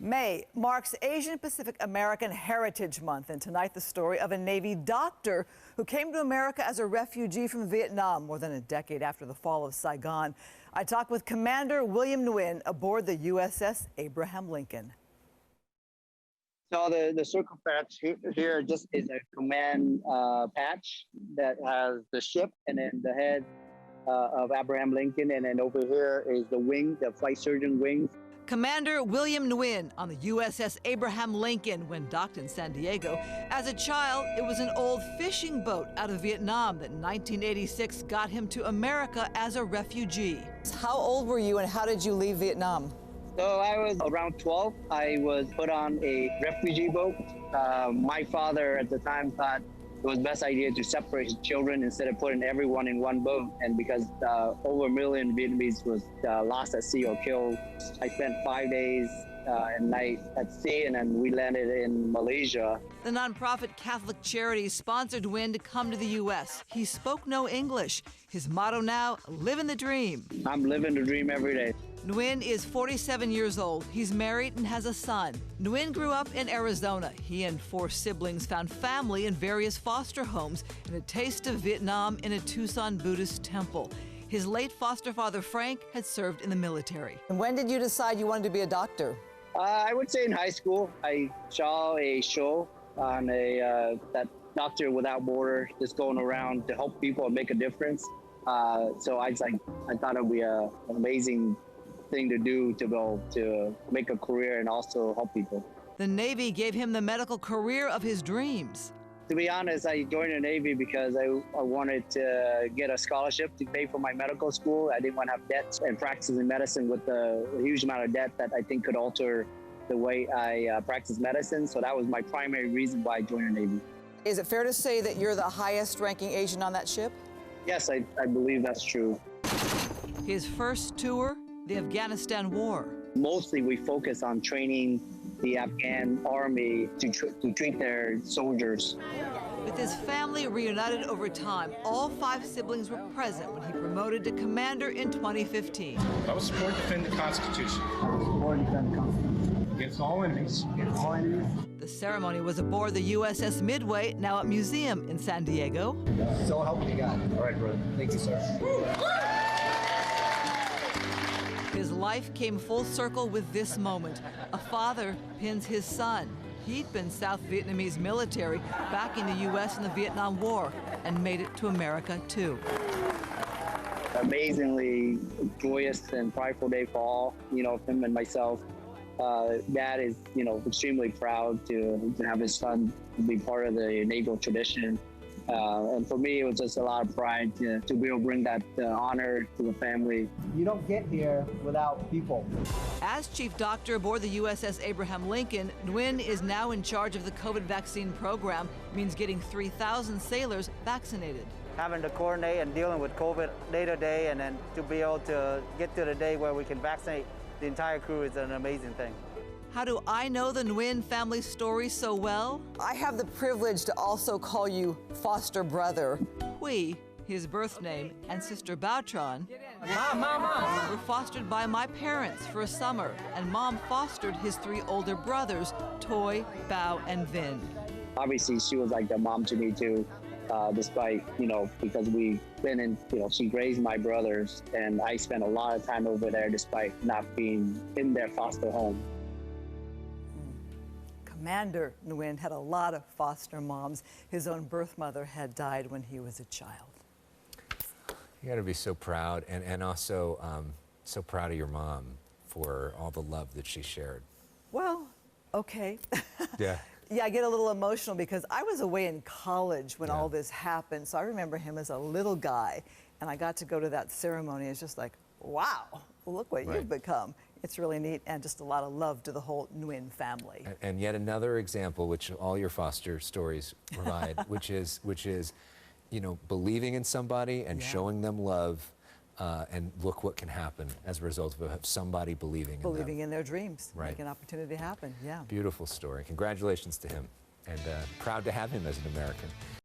May marks Asian Pacific American Heritage Month, and tonight the story of a Navy doctor who came to America as a refugee from Vietnam more than a decade after the fall of Saigon. I talked with Commander William Nguyen aboard the USS Abraham Lincoln. So the circle patch here just is a command patch that has the ship and then the head of Abraham Lincoln, and then over here is the wing, the flight surgeon wing. Commander William Nguyen on the USS Abraham Lincoln when docked in San Diego. As a child, it was an old fishing boat out of Vietnam that in 1986 got him to America as a refugee. How old were you and how did you leave Vietnam? So I was around 12. I was put on a refugee boat. My father at the time thought it was the best idea to separate his children instead of putting everyone in one boat. And because over 1 million Vietnamese was lost at sea or killed, I spent 5 days and night at sea, and then we landed in Malaysia. The nonprofit Catholic Charities sponsored Nguyen to come to the U.S. He spoke no English. His motto now, living the dream. I'm living the dream every day. Nguyen is 47 years old. He's married and has a son. Nguyen grew up in Arizona. He and 4 siblings found family in various foster homes and a taste of Vietnam in a Tucson Buddhist temple. His late foster father, Frank, had served in the military. And when did you decide you wanted to be a doctor? I would say in high school. I saw a show on that Doctor Without Borders, just going around to help people and make a difference. So I thought it would be an amazing thing to do, to go to make a career and also help people. The Navy gave him the medical career of his dreams. To be honest, I joined the Navy because I wanted to get a scholarship to pay for my medical school. I didn't want to have debts and practicing medicine with a huge amount of debt that I think could alter the way I practice medicine. So that was my primary reason why I joined the Navy. Is it fair to say that you're the highest ranking Asian on that ship? Yes, I believe that's true. His first tour, the Afghanistan War. Mostly we focus on training the Afghan army to treat their soldiers. With his family reunited over time, all 5 siblings were present when he promoted to commander in 2015. I will support and defend the Constitution. Support and defend the Constitution. Against all enemies. Against all enemies. The ceremony was aboard the USS Midway, now at museum in San Diego. So help me God. All right, brother. Thank you, sir. His life came full circle with this moment. A father pins his son. He'd been South Vietnamese military back in the U.S. in the Vietnam War and made it to America, too. Amazingly joyous and prideful day for all, him and myself. Dad is, extremely proud to have his son be part of the naval tradition. And for me, it was just a lot of pride to be able to bring that honor to the family. You don't get here without people. As chief doctor aboard the USS Abraham Lincoln, Nguyen is now in charge of the COVID vaccine program. It means getting 3,000 sailors vaccinated. Having to coordinate and dealing with COVID day to day, and then to be able to get to the day where we can vaccinate the entire crew is an amazing thing. How do I know the Nguyen family story so well? I have the privilege to also call you foster brother. Huy, his birth name, and sister Bautron were fostered by my parents for a summer, and Mom fostered his 3 older brothers, Toy, Bao, and Vinh. Obviously, she was like a mom to me too, despite, because we've been in, she raised my brothers, and I spent a lot of time over there despite not being in their foster home. Commander Nguyen had a lot of foster moms. His own birth mother had died when he was a child. You got to be so proud, and also so proud of your mom for all the love that she shared. Well, okay. Yeah. Yeah, I get a little emotional because I was away in college when all this happened, so I remember him as a little guy, and I got to go to that ceremony. It's just like, wow, look what you've become. It's really neat, and just a lot of love to the whole Nguyen family. And yet another example, which all your foster stories provide, which is, believing in somebody and showing them love, and look what can happen as a result of somebody believing in their dreams, make an opportunity happen. Yeah. Beautiful story. Congratulations to him, and proud to have him as an American.